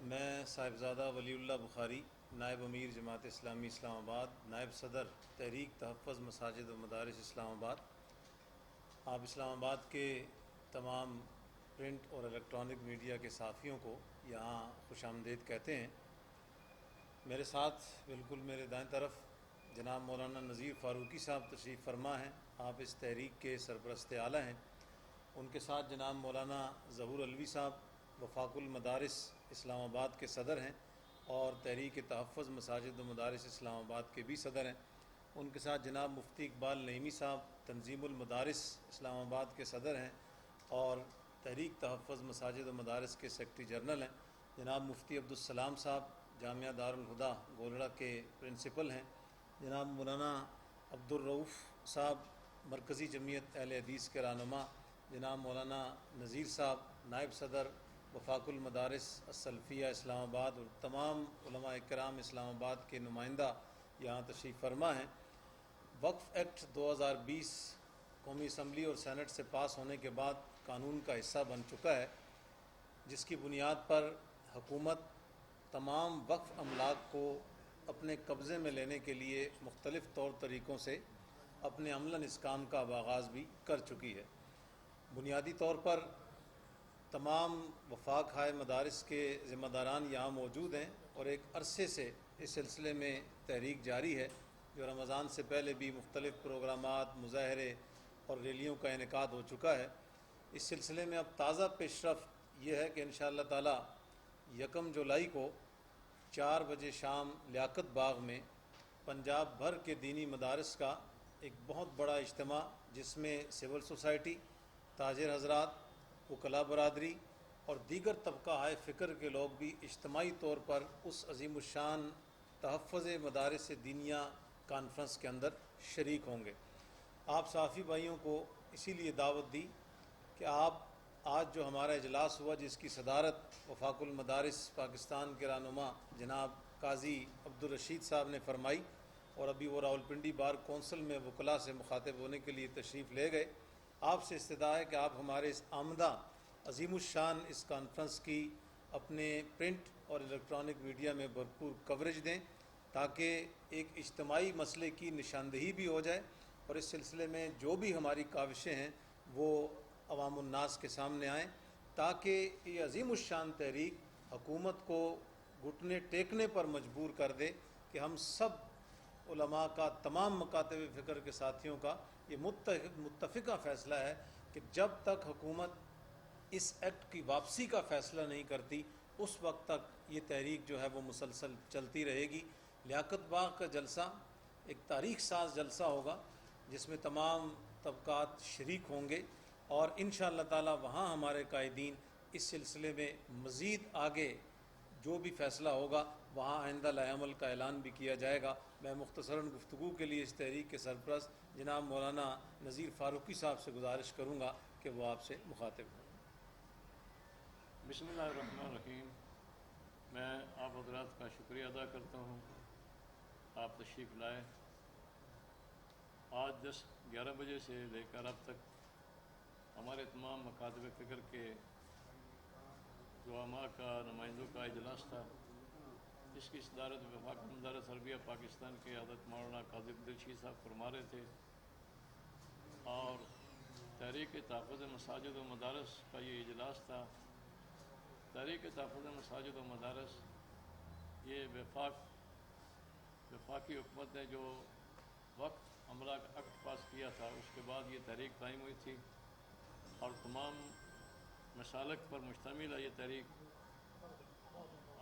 میں صاحبزادہ ولی اللہ بخاری، نائب امیر جماعت اسلامی اسلام آباد، نائب صدر تحریک تحفظ مساجد و مدارس اسلام آباد، آپ اسلام آباد کے تمام پرنٹ اور الیکٹرانک میڈیا کے صحافیوں کو یہاں خوش آمدید کہتے ہیں۔ میرے ساتھ بالکل میرے دائیں طرف جناب مولانا نذیر فاروقی صاحب تشریف فرما ہیں، آپ اس تحریک کے سرپرست اعلیٰ ہیں۔ ان کے ساتھ جناب مولانا ظہور علوی صاحب وفاق المدارس اسلام آباد کے صدر ہیں اور تحریک تحفظ مساجد و مدارس اسلام آباد کے بھی صدر ہیں۔ ان کے ساتھ جناب مفتی اقبال نعیمی صاحب تنظیم المدارس اسلام آباد کے صدر ہیں اور تحریک تحفظ مساجد و مدارس کے سیکرٹری جنرل ہیں۔ جناب مفتی عبدالسلام صاحب جامعہ دارالہدیٰ گولڑا کے پرنسپل ہیں۔ جناب مولانا عبدالرؤوف صاحب مرکزی جمعیت اہل حدیث کے رہنما، جناب مولانا نذیر صاحب نائب صدر وفاق المدارس السلفیہ اسلام آباد اور تمام علماء کرام اسلام آباد کے نمائندہ یہاں تشریف فرما ہیں۔ وقف ایکٹ 2020 قومی اسمبلی اور سینٹ سے پاس ہونے کے بعد قانون کا حصہ بن چکا ہے، جس کی بنیاد پر حکومت تمام وقف املاک کو اپنے قبضے میں لینے کے لیے مختلف طور طریقوں سے اپنے عملاً اس کام کا آغاز بھی کر چکی ہے۔ بنیادی طور پر تمام وفاق ہائے مدارس کے ذمہ داران یہاں موجود ہیں اور ایک عرصے سے اس سلسلے میں تحریک جاری ہے، جو رمضان سے پہلے بھی مختلف پروگرامات، مظاہرے اور ریلیوں کا انعقاد ہو چکا ہے۔ اس سلسلے میں اب تازہ پیش رفت یہ ہے کہ انشاءاللہ تعالی 1 جولائی کو 4 بجے شام لیاقت باغ میں پنجاب بھر کے دینی مدارس کا ایک بہت بڑا اجتماع، جس میں سول سوسائٹی، تاجر حضرات، وکلاء برادری اور دیگر طبقہ ہائے فکر کے لوگ بھی اجتماعی طور پر اس عظیم الشان تحفظ مدارس دینیہ کانفرنس کے اندر شریک ہوں گے۔ آپ صحافی بھائیوں کو اسی لیے دعوت دی کہ آپ آج جو ہمارا اجلاس ہوا، جس کی صدارت وفاق المدارس پاکستان کے رہنما جناب قاضی عبدالرشید صاحب نے فرمائی اور ابھی وہ راولپنڈی بار کونسل میں وکلاء سے مخاطب ہونے کے لیے تشریف لے گئے، آپ سے استدعا ہے کہ آپ ہمارے اس آمدہ عظیم الشان اس کانفرنس کی اپنے پرنٹ اور الیکٹرانک میڈیا میں بھرپور کوریج دیں، تاکہ ایک اجتماعی مسئلے کی نشاندہی بھی ہو جائے اور اس سلسلے میں جو بھی ہماری کاوشیں ہیں وہ عوام الناس کے سامنے آئیں، تاکہ یہ عظیم الشان تحریک حکومت کو گھٹنے ٹیکنے پر مجبور کر دے کہ ہم سب علماء کا، تمام مکاتب فکر کے ساتھیوں کا یہ متفقہ فیصلہ ہے کہ جب تک حکومت اس ایکٹ کی واپسی کا فیصلہ نہیں کرتی، اس وقت تک یہ تحریک جو ہے وہ مسلسل چلتی رہے گی۔ لیاقت باغ کا جلسہ ایک تاریخ ساز جلسہ ہوگا، جس میں تمام طبقات شریک ہوں گے اور انشاءاللہ تعالی وہاں ہمارے قائدین اس سلسلے میں مزید آگے جو بھی فیصلہ ہوگا وہاں آئندہ لائحہ عمل کا اعلان بھی کیا جائے گا۔ میں مختصراً گفتگو کے لیے اس تحریک کے سرپرست جناب مولانا نذیر فاروقی صاحب سے گزارش کروں گا کہ وہ آپ سے مخاطب ہوں۔ بسم اللہ الرحمن الرحیم۔ میں آپ حضرات کا شکریہ ادا کرتا ہوں، آپ تشریف لائے۔ آج 11 بجے سے لے کر اب تک ہمارے تمام مکاتب فکر کے زعماء کا، نمائندوں کا اجلاس تھا، جس کی صدارت وفاق مدارس عربیہ پاکستان کے حضرت مولانا قاضی عبدالرشید صاحب فرما رہے تھے، اور تحریک تحفظ مساجد و مدارس کا یہ اجلاس تھا۔ تحریک تحفظ مساجد و مدارس یہ وفاقی حکومت نے جو وقت املاک ایکٹ پاس کیا تھا، اس کے بعد یہ تحریک قائم ہوئی تھی اور تمام مسالک پر مشتمل ہے یہ تحریک،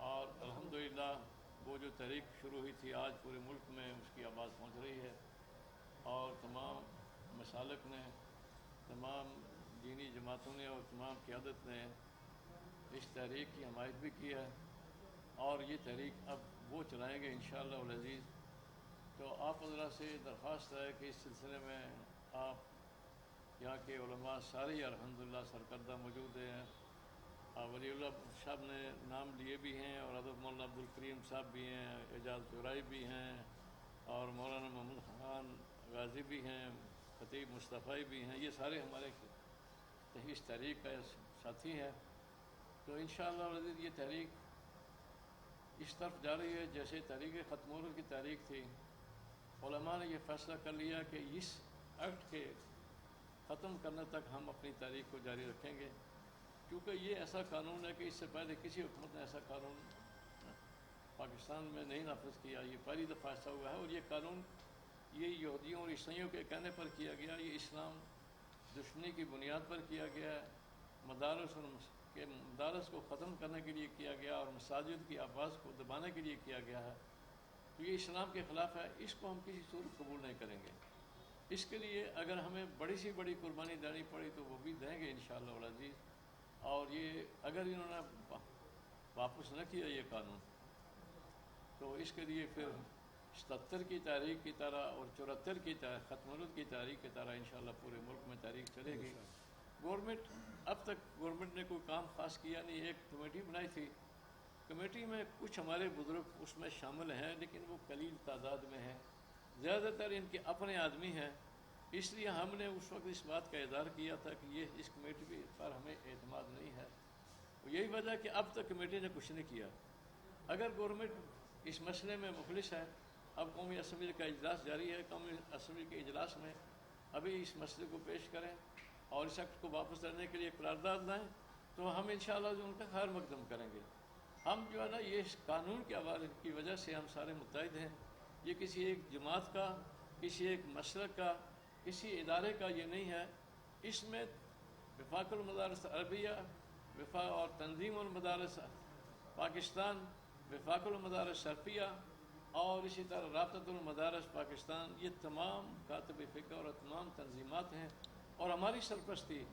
اور الحمدللہ وہ جو تحریک شروع ہوئی تھی آج پورے ملک میں اس کی آواز پہنچ رہی ہے، اور تمام مسالک نے، تمام دینی جماعتوں نے اور تمام قیادت نے اس تحریک کی حمایت بھی کی ہے، اور یہ تحریک اب وہ چلائیں گے انشاءاللہ العزیز۔ تو آپ حضرات سے درخواست ہے کہ اس سلسلے میں آپ یہاں کے علماء سارے الحمدللہ سرکردہ موجود ہیں، ولی اللہ صاحب نے نام لیے بھی ہیں، اور حضرت مولانا عبدالکریم صاحب بھی ہیں، اعجاز چورائی بھی ہیں، اور مولانا محمد خان غازی بھی ہیں، خطیب مصطفی بھی ہیں، یہ سارے ہمارے اس تحریک کا ساتھی ہیں۔ تو انشاءاللہ العزیز یہ تحریک اس طرف جا رہی ہے جیسے تحریک ختم کی تحریک تھی. علماء نے یہ فیصلہ کر لیا کہ اس ایکٹ کے ختم کرنے تک ہم اپنی تحریک کو جاری رکھیں گے، کیونکہ یہ ایسا قانون ہے کہ اس سے پہلے کسی حکومت نے ایسا قانون پاکستان میں نہیں نافذ کیا. یہ پہلی دفعہ ایسا ہوا ہے، اور یہ قانون یہ یہودیوں اور عیسائیوں کے کہنے پر کیا گیا. یہ اسلام دشمنی کی بنیاد پر کیا گیا ہے. مدارس کو ختم کرنے کے لیے کیا گیا اور مساجد کی آواز کو دبانے کے لیے کیا گیا ہے. تو یہ اسلام کے خلاف ہے، اس کو ہم کسی صورت قبول نہیں کریں گے. اس کے لیے اگر ہمیں بڑی سی بڑی قربانی دینی پڑی تو وہ بھی دیں گے انشاءاللہ العزیز. اور یہ اگر انہوں نے واپس نہ کیا یہ قانون، تو اس کے لیے پھر 77 کی تاریخ کی طرح اور 74 کی ختم کی تاریخ کی طرح انشاءاللہ پورے ملک میں تاریخ چلے گی. گورنمنٹ اب تک گورنمنٹ نے کوئی کام خاص کیا نہیں. ایک کمیٹی بنائی تھی، کمیٹی میں کچھ ہمارے بزرگ اس میں شامل ہیں، لیکن وہ قلیل تعداد میں ہیں. زیادہ تر ان کے اپنے آدمی ہیں. اس لیے ہم نے اس وقت اس بات کا اظہار کیا تھا کہ یہ اس کمیٹی پر ہمیں اعتماد نہیں ہے. یہی وجہ کہ اب تک کمیٹی نے کچھ نہیں کیا. اگر گورنمنٹ اس مسئلے میں مخلص ہے، اب قومی اسمبلی کا اجلاس جاری ہے، قومی اسمبلی کے اجلاس میں ابھی اس مسئلے کو پیش کریں اور اس ایکٹ کو واپس لینے کے لیے قرارداد لائیں، تو ہم انشاءاللہ جو ان کا خیر مقدم کریں گے. ہم جو ہے نا یہ اس قانون کے حوالے کی وجہ سے ہم سارے متحد ہیں. یہ کسی ایک جماعت کا، کسی ایک مسلک کا، کسی ادارے کا یہ نہیں ہے. اس میں وفاق المدارس عربیہ اور تنظیم المدارس پاکستان، وفاق المدارس شرفیہ اور اسی طرح رابطۃ المدارس پاکستان، یہ تمام کاتب فقہ اور تمام تنظیمات ہیں. اور ہماری سرپرستی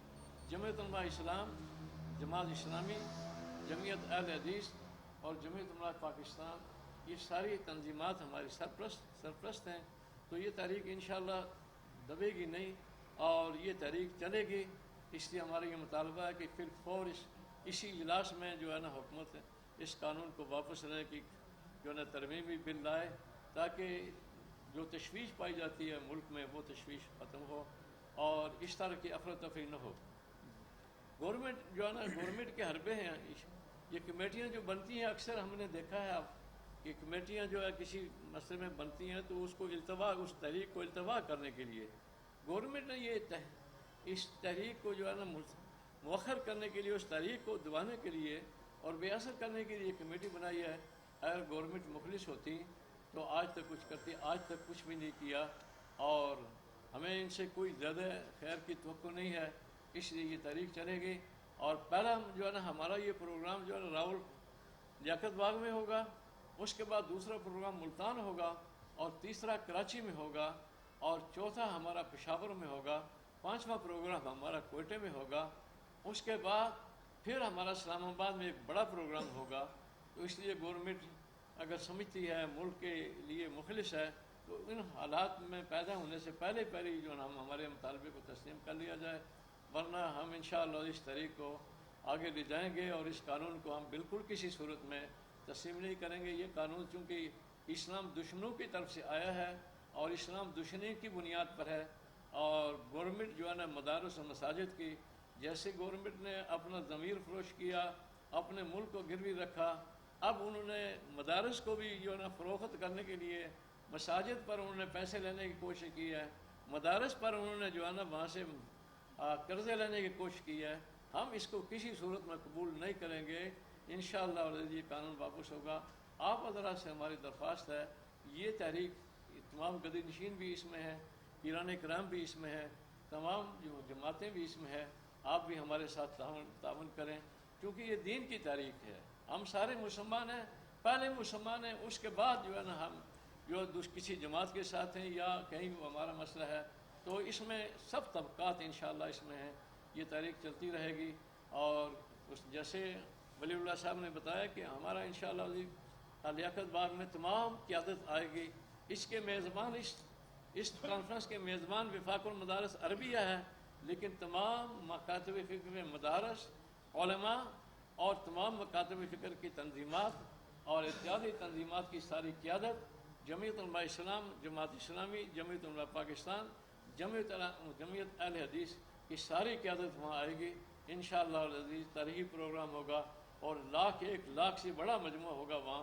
جمعیت علماء اسلام، جماعت اسلامی، جمعیت اہل حدیث اور جمعیت علماء پاکستان، یہ ساری تنظیمات ہماری سرپرست ہیں. تو یہ تحریک انشاءاللہ دبے گی نہیں اور یہ تحریک چلے گی. اس لیے ہمارا یہ مطالبہ ہے کہ پھر فور اسی اجلاس میں جو ہے نا حکومت اس قانون کو واپس لینے کی جو ہے نا ترمیمی بل لائے، تاکہ جو تشویش پائی جاتی ہے ملک میں وہ تشویش ختم ہو اور اس طرح کی افراتفری نہ ہو. گورنمنٹ جو ہے نا گورنمنٹ کے حربے ہیں. یہ کمیٹیاں جو بنتی ہیں اکثر ہم نے دیکھا ہے اب کہ کمیٹیاں جو ہے کسی مسئلے میں بنتی ہیں تو اس کو اس تحریک کو التوا کرنے کے لیے گورنمنٹ نے یہ اس تحریک کو جو ہے نا مؤخر کرنے کے لیے، اس تحریک کو دبانے کے لیے اور بے اثر کرنے کے لیے کمیٹی بنائی ہے. اگر گورنمنٹ مخلص ہوتی تو آج تک کچھ کرتی، آج تک کچھ بھی نہیں کیا اور ہمیں ان سے کوئی زیادہ خیر کی توقع نہیں ہے. اس لیے یہ تحریک چلے گی. اور پہلا جو ہے نا ہمارا یہ پروگرام جو ہے نا راول لیاقت باغ میں ہوگا، اس کے بعد دوسرا پروگرام ملتان ہوگا اور تیسرا کراچی میں ہوگا اور چوتھا ہمارا پشاور میں ہوگا، پانچواں پروگرام ہمارا کوئٹہ میں ہوگا. اس کے بعد پھر ہمارا اسلام آباد میں ایک بڑا پروگرام ہوگا. تو اس لیے گورنمنٹ اگر سمجھتی ہے ملک کے لیے مخلص ہے تو ان حالات میں پیدا ہونے سے پہلے جو ہم ہمارے مطالبے کو تسلیم کر لیا جائے، ورنہ ہم انشاءاللہ اس تحریک کو آگے لے جائیں گے اور اس قانون کو ہم بالکل کسی صورت میں تسلیم نہیں کریں گے. یہ قانون چونکہ اسلام دشمنوں کی طرف سے آیا ہے اور اسلام دشمنی کی بنیاد پر ہے، اور گورنمنٹ جو ہے نا مدارس و مساجد کی جیسے گورنمنٹ نے اپنا ضمیر فروش کیا، اپنے ملک کو گروی رکھا، اب انہوں نے مدارس کو بھی جو ہے نا فروخت کرنے کے لیے مساجد پر انہوں نے پیسے لینے کی کوشش کی ہے، مدارس پر انہوں نے جو ہے نا وہاں سے قرضے لینے کی کوشش کی ہے. ہم اس کو کسی صورت میں قبول نہیں کریں گے. انشاءاللہ یہ قانون واپس ہوگا. آپ حضرات سے ہماری درخواست ہے، یہ تحریک تمام گدی نشین بھی اس میں ہے، پیران کرام بھی اس میں ہے، تمام جو جماعتیں بھی اس میں ہے. آپ بھی ہمارے ساتھ تعاون کریں کیونکہ یہ دین کی تحریک ہے. ہم سارے مسلمان ہیں، پہلے مسلمان ہیں، اس کے بعد جو ہے نا ہم جو کسی جماعت کے ساتھ ہیں یا کہیں ہمارا مسئلہ ہے. تو اس میں سب طبقات انشاءاللہ اس میں ہیں. یہ تحریک چلتی رہے گی اور جیسے ولی اللہ صاحب نے بتایا کہ ہمارا انشاءاللہ لیاقت باغ میں تمام قیادت آئے گی. اس کے میزبان اس کانفرنس کے میزبان وفاق المدارس عربیہ ہے، لیکن تمام مکاتب فکر میں مدارس، علماء اور تمام مکاتب فکر کی تنظیمات اور اتحادی تنظیمات کی ساری قیادت جمعیت علماء اسلام، جماعت اسلامی، جمعیت علماء پاکستان، جمعیت اہل حدیث کی ساری قیادت وہاں آئے گی. انشاءاللہ العزیز تاریخی پروگرام ہوگا اور 1 لاکھ سے بڑا مجموعہ ہوگا وہاں.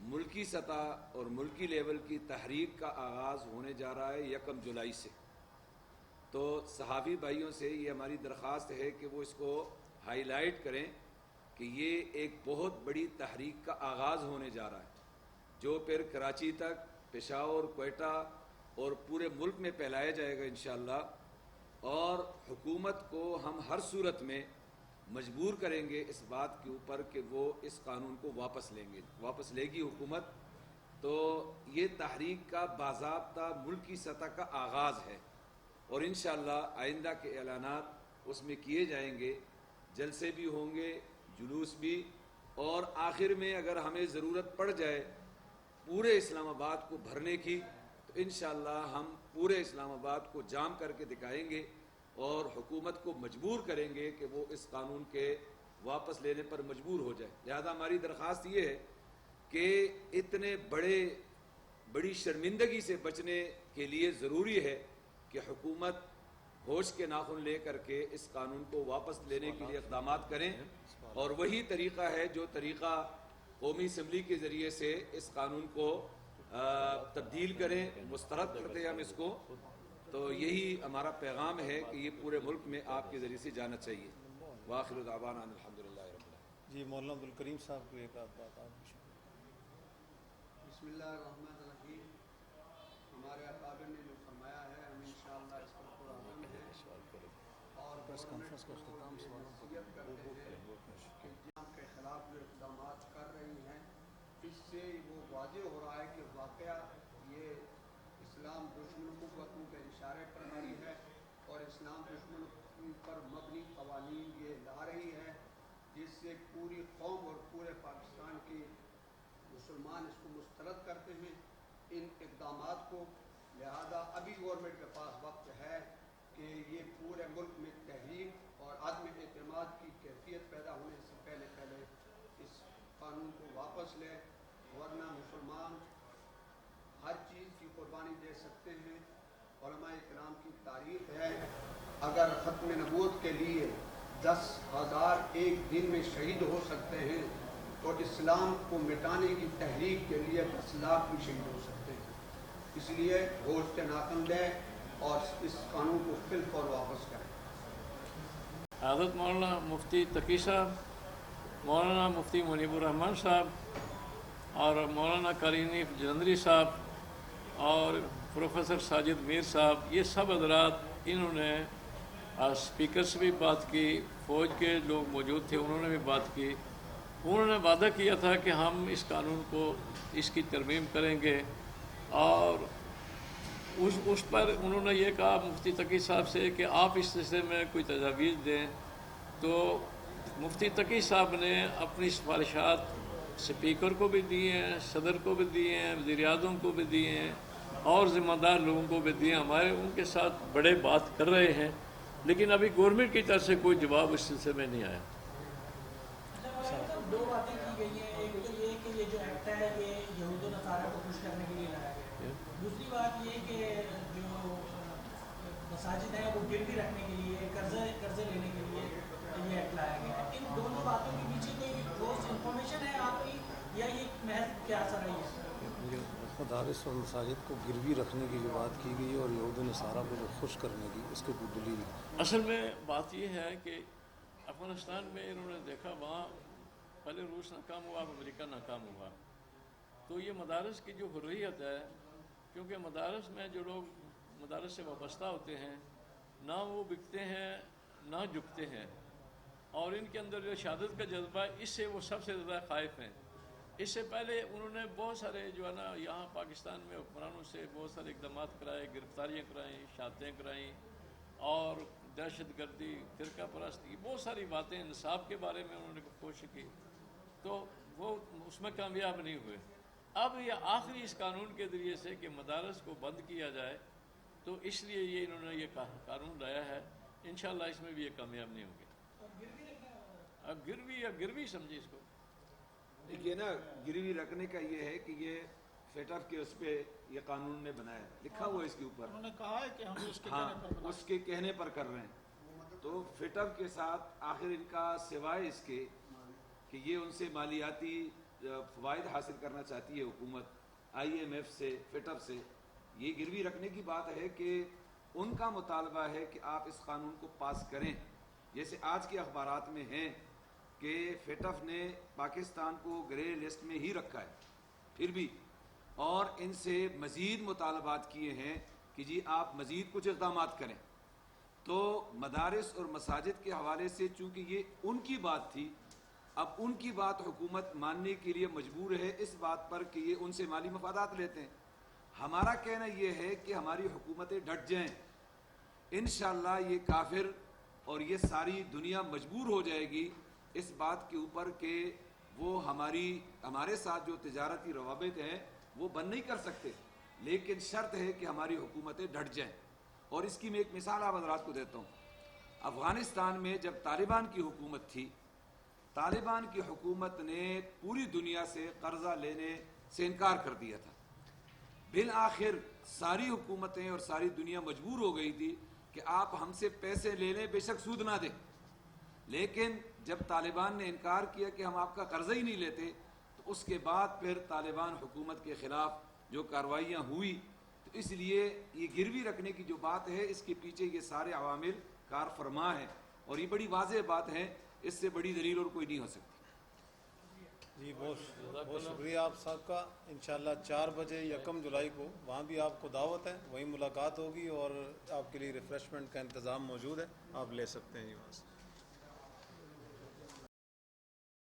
ملکی سطح اور ملکی لیول کی تحریک کا آغاز ہونے جا رہا ہے 1 جولائی سے۔ تو صحافی بھائیوں سے یہ ہماری درخواست ہے کہ وہ اس کو ہائی لائٹ کریں کہ یہ ایک بہت بڑی تحریک کا آغاز ہونے جا رہا ہے، جو پھر کراچی تک، پشاور، کوئٹہ اور پورے ملک میں پھیلایا جائے گا انشاءاللہ۔ اور حکومت کو ہم ہر صورت میں مجبور کریں گے اس بات کے اوپر کہ وہ اس قانون کو واپس لے گی حکومت۔ تو یہ تحریک کا باضابطہ ملکی سطح کا آغاز ہے، اور انشاءاللہ آئندہ کے اعلانات اس میں کیے جائیں گے، جلسے بھی ہوں گے، جلوس بھی، اور آخر میں اگر ہمیں ضرورت پڑ جائے پورے اسلام آباد کو بھرنے کی تو انشاءاللہ ہم پورے اسلام آباد کو جام کر کے دکھائیں گے اور حکومت کو مجبور کریں گے کہ وہ اس قانون کے واپس لینے پر مجبور ہو جائے۔ لہذا ہماری درخواست یہ ہے کہ اتنے بڑی شرمندگی سے بچنے کے لیے ضروری ہے کہ حکومت ہوش کے ناخن لے کر کے اس قانون کو واپس لینے کے لیے اقدامات کریں، اور وہی طریقہ ہے جو طریقہ قومی اسمبلی کے ذریعے سے اس قانون کو تبدیل کریں، مسترد کرتے ہیں ہم اس کو۔ تو یہی ہمارا پیغام ہے کہ یہ پورے ملک میں آپ کے ذریعے سے جانا چاہیے۔ وآخر دعوانا ان الحمدللہ رب العالمین۔ جی مولانا عبدالکریم صاحب کو ایک آدھ بات آپ کی۔ بسم اللہ الرحمن الرحیم۔ ہمارے اکابر نے جو فرمایا ہے ہم انشاءاللہ اس پر پورا عمل ہے، اور پریس کانفرنس کا اختتام سوالوں پر وصیت کرتے ہیں کہ جناب کے خلاف جو اقدامات کر رہی ہیں اس سے وہ واضح ہو رہا ہے کہ واقعہ یہ اسلام دشمن قوتوں کے اشارے پر مبنی ہے، اور اسلام دشمن پر مبنی قوانین یہ لا رہی ہے، جس سے پوری قوم اور پورے پاکستان کی مسلمان اس کو مسترد کرتے ہیں ان اقدامات کو۔ لہذا ابھی گورنمنٹ کے پاس وقت ہے کہ یہ پورے ملک میں تحریک اور عدم اعتماد کی کیفیت پیدا ہونے سے پہلے اس قانون کو واپس لے، ورنہ مسلمان ہر چیز کی قربانی دے سکتے ہیں۔ علماء کرام کی تعریف ہے اگر ختم نبوت کے لیے 10,000 ایک دن میں شہید ہو سکتے ہیں تو اسلام کو مٹانے کی تحریک کے لیے 10 لاکھ بھی شہید ہو سکتے ہیں۔ اس لیے ہوش کے ناخن دیں اور اس قانون کو فی الفور واپس کریں۔ حضرت مولانا مفتی تقی صاحب، مولانا مفتی منیب الرحمان صاحب اور مولانا قرینی جلندری صاحب اور پروفیسر ساجد میر صاحب، یہ سب حضرات انہوں نے اسپیکر سے بھی بات کی، فوج کے لوگ موجود تھے انہوں نے بھی بات کی۔ انہوں نے وعدہ کیا تھا کہ ہم اس قانون کو اس کی ترمیم کریں گے، اور اس پر انہوں نے یہ کہا مفتی تقی صاحب سے کہ آپ اس سلسلے میں کوئی تجاویز دیں۔ تو مفتی تقی صاحب نے اپنی سفارشات اسپیکر کو بھی دیے ہیں، صدر کو بھی دیے ہیں، وزیر اعظم کو بھی دیے ہیں، اور ذمہ دار لوگوں کو بھی دیے۔ ہمارے ان کے ساتھ بڑے بات کر رہے ہیں، لیکن ابھی گورنمنٹ کی طرف سے کوئی جواب اس سلسلے میں نہیں آیا۔ دو باتیں کی گئی ہیں، ایک تو یہ کہ یہ جو ایکٹ ہے یہ یہود و نصارہ کو خوش کرنے کے لیے لایا گیا ہے، دوسری بات یہ کہ جو مساجد ہیں وہ گروی رکھنے کے لیے، قرضے لینے کے لیے یہ ایکٹ لایا گیا ہے۔ ان دونوں باتوں کے پیچھے کوئی ٹھوس انفارمیشن ہے آپ کی، یا یہ محض کیا اثر رہی ہے؟ مدارس اور مساجد کو گروی رکھنے کی جو بات کی گئی اور یہود و نصارہ کو جو خوش کرنے کی، اس کے کوئی دلیل؟ اصل میں بات یہ ہے کہ افغانستان میں انہوں نے دیکھا وہاں پہلے روس ناکام ہوا، امریکہ ناکام ہوا، تو یہ مدارس کی جو حریت ہے، کیونکہ مدارس میں جو لوگ مدارس سے وابستہ ہوتے ہیں نہ وہ بکتے ہیں نہ جھکتے ہیں، اور ان کے اندر جو شہادت کا جذبہ ہے اس سے وہ سب سے زیادہ خائف ہیں۔ اس سے پہلے انہوں نے بہت سارے جو ہے نا یہاں پاکستان میں حکمرانوں سے بہت سارے اقدامات کرائے، گرفتاریاں کرائیں، شہادتیں کرائیں، اور دہشت گردی، فرقہ پرستی، بہت ساری باتیں، انصاف کے بارے میں انہوں نے کوشش کی، تو وہ اس میں کامیاب نہیں ہوئے۔ اب یہ آخری اس قانون کے ذریعے سے کہ مدارس کو بند کیا جائے، تو اس لیے یہ انہوں نے یہ قانون لایا ہے، انشاءاللہ اس میں بھی یہ کامیاب نہیں ہوں گے۔ اب گروی سمجھے اس کو۔ دیکھیے نا، گروی رکھنے کا یہ ہے کہ یہ فیٹف کے اس پہ یہ قانون نے بنایا ہے، لکھا ہوا اس کے اوپر، انہوں نے کہا ہے کہ ہم اس کے کہنے پر اس کے کہنے پر کر رہے ہیں۔ تو فیٹف کے ساتھ آخر ان کا سوائے اس کے کہ یہ ان سے مالیاتی فوائد حاصل کرنا چاہتی ہے حکومت IMF سے FATF سے، یہ گروی رکھنے کی بات ہے کہ ان کا مطالبہ ہے کہ آپ اس قانون کو پاس کریں. جیسے آج کے اخبارات میں ہیں کہ FATF نے پاکستان کو گرے لسٹ میں ہی رکھا ہے پھر بھی، اور ان سے مزید مطالبات کیے ہیں کہ جی آپ مزید کچھ اقدامات کریں. تو مدارس اور مساجد کے حوالے سے چونکہ یہ ان کی بات تھی، اب ان کی بات حکومت ماننے کے لیے مجبور ہے اس بات پر کہ یہ ان سے مالی مفادات لیتے ہیں. ہمارا کہنا یہ ہے کہ ہماری حکومتیں ڈٹ جائیں، انشاءاللہ یہ کافر اور یہ ساری دنیا مجبور ہو جائے گی اس بات کے اوپر کہ وہ ہمارے ساتھ جو تجارتی روابط ہیں وہ بند نہیں کر سکتے، لیکن شرط ہے کہ ہماری حکومتیں ڈٹ جائیں. اور اس کی میں ایک مثال آپ حضرات کو دیتا ہوں. افغانستان میں جب طالبان کی حکومت تھی، طالبان کی حکومت نے پوری دنیا سے قرضہ لینے سے انکار کر دیا تھا. بالآخر ساری حکومتیں اور ساری دنیا مجبور ہو گئی تھی کہ آپ ہم سے پیسے لے لیں بے شک سود نہ دیں. لیکن جب طالبان نے انکار کیا کہ ہم آپ کا قرضہ ہی نہیں لیتے، تو اس کے بعد پھر طالبان حکومت کے خلاف جو کارروائیاں ہوئی. تو اس لیے یہ گروی رکھنے کی جو بات ہے اس کے پیچھے یہ سارے عوامل کار فرما ہیں، اور یہ بڑی واضح بات ہے، اس سے بڑی دلیل اور کوئی نہیں ہو سکتی. جی بہت شکریہ آپ صاحب کا. انشاءاللہ 4 بجے 1 جولائی کو وہاں بھی آپ کو دعوت ہے، وہیں ملاقات ہوگی اور آپ کے لیے ریفریشمنٹ کا انتظام موجود ہے، آپ لے سکتے ہیں جی وہاں سے.